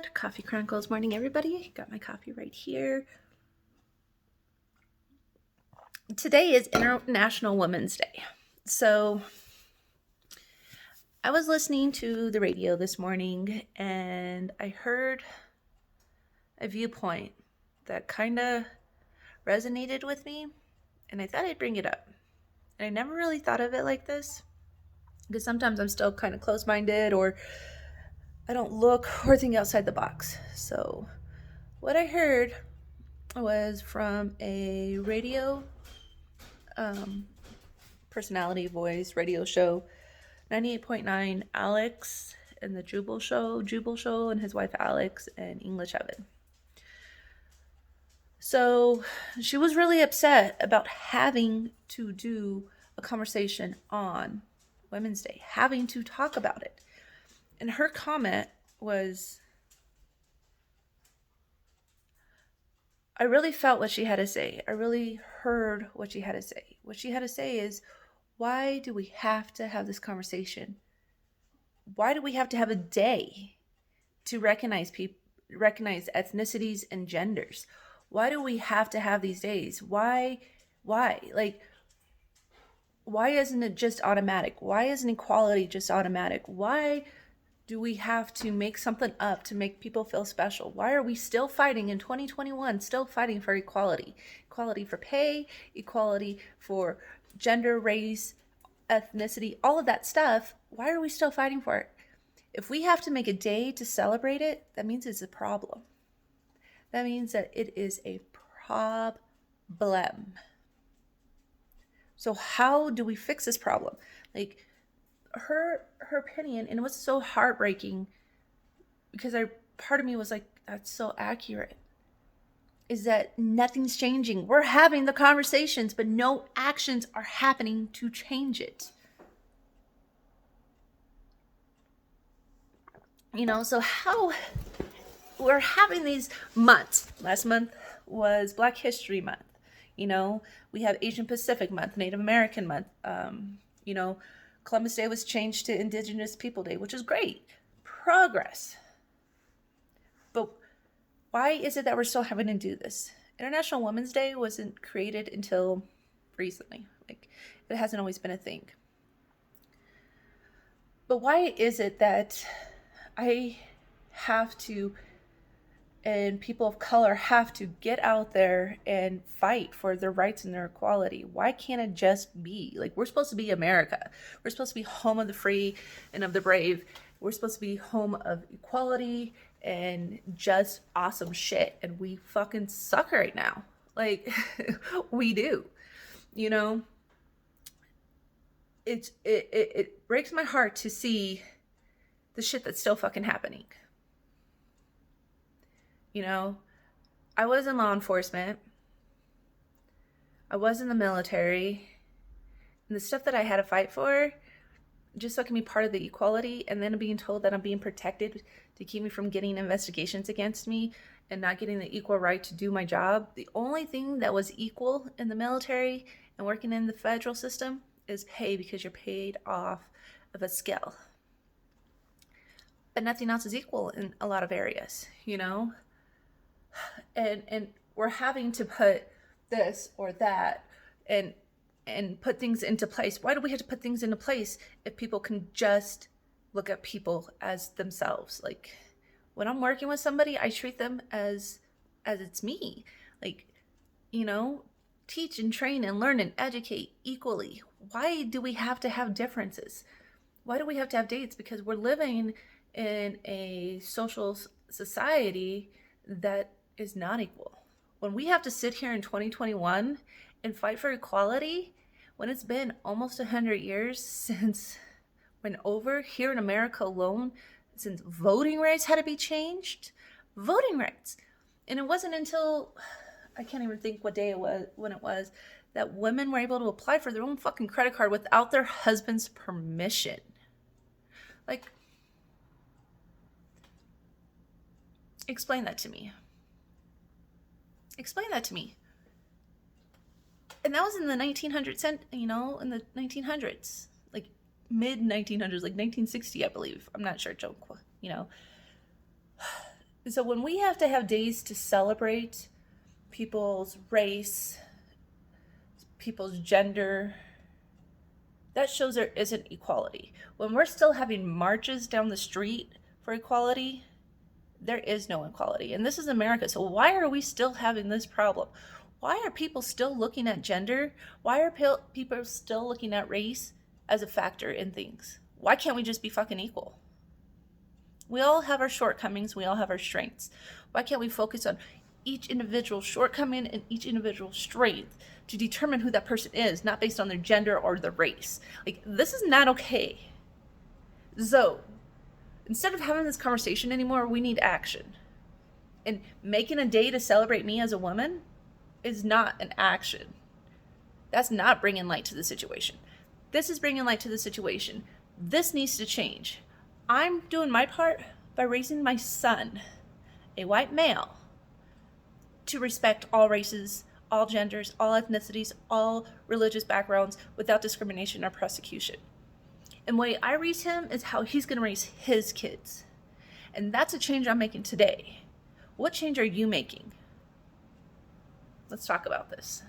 Good. Coffee Chronicles morning, everybody. Got my coffee right here. Today is International Women's Day. So I was listening to the radio this morning and I heard a viewpoint that kind of resonated with me, and I thought I'd bring it up. And I never really thought of it like this because sometimes I'm still kind of closed minded, or I don't look or think outside the box. So what I heard was from a radio personality voice radio show, 98.9, Alex and the Jubal Show, and his wife Alex and English Evan. So she was really upset about having to do a conversation on Women's Day, having to talk about it. And her comment was, I really felt what she had to say. I really heard what she had to say. What she had to say is, why do we have to have this conversation? Why do we have to have a day to recognize ethnicities and genders? Why do we have to have these days? Why? Like, why isn't it just automatic? Why isn't equality just automatic? Why do we have to make something up to make people feel special? Why are we still fighting in 2021, still fighting for equality? Equality for pay, equality for gender, race, ethnicity, all of that stuff. Why are we still fighting for it? If we have to make a day to celebrate it, that means it's a problem. That means that it is a problem. So how do we fix this problem? Like, her opinion, and it was so heartbreaking because part of me was like, that's so accurate, is that nothing's changing. We're having the conversations, but no actions are happening to change it. So how we're having these months. Last month was Black History Month. We have Asian Pacific Month, Native American Month. Columbus Day was changed to Indigenous People Day, which is great. Progress. But why is it that we're still having to do this? International Women's Day wasn't created until recently. Like, it hasn't always been a thing. But why is it that I have to, and people of color have to get out there and fight for their rights and their equality? Why can't it just be like, we're supposed to be America? We're supposed to be home of the free and of the brave. We're supposed to be home of equality and just awesome shit. And we fucking suck right now. Like, we do. It breaks my heart to see the shit that's still fucking happening. I was in law enforcement. I was in the military. And the stuff that I had to fight for, just so I can be part of the equality, and then being told that I'm being protected to keep me from getting investigations against me and not getting the equal right to do my job. The only thing that was equal in the military and working in the federal system is pay, because you're paid off of a scale. But nothing else is equal in a lot of areas, And we're having to put this or that and put things into place. Why do we have to put things into place if people can just look at people as themselves? Like, when I'm working with somebody, I treat them as it's me. Like, teach and train and learn and educate equally. Why do we have to have differences? Why do we have to have dates? Because we're living in a social society that is not equal. When we have to sit here in 2021 and fight for equality, when it's been almost 100 years since when over here in America alone, since voting rights had to be changed, voting rights. And it wasn't until, I can't even think what day it was, when it was, that women were able to apply for their own fucking credit card without their husband's permission. Like, explain that to me. Explain that to me. And that was in the 1900s, in the 1900s, like mid 1900s, like 1960, I believe. I'm not sure, don't. So when we have to have days to celebrate people's race, people's gender, that shows there isn't equality. When we're still having marches down the street for equality, there is no equality. And this is America. So why are we still having this problem? Why are people still looking at gender? Why are people still looking at race as a factor in things? Why can't we just be fucking equal? We all have our shortcomings. We all have our strengths. Why can't we focus on each individual shortcoming and each individual strength to determine who that person is, not based on their gender or their race? Like, this is not okay. So instead of having this conversation anymore, we need action. And making a day to celebrate me as a woman is not an action. That's not bringing light to the situation. This is bringing light to the situation. This needs to change. I'm doing my part by raising my son, a white male, to respect all races, all genders, all ethnicities, all religious backgrounds without discrimination or persecution. And the way I raise him is how he's going to raise his kids. And that's a change I'm making today. What change are you making? Let's talk about this.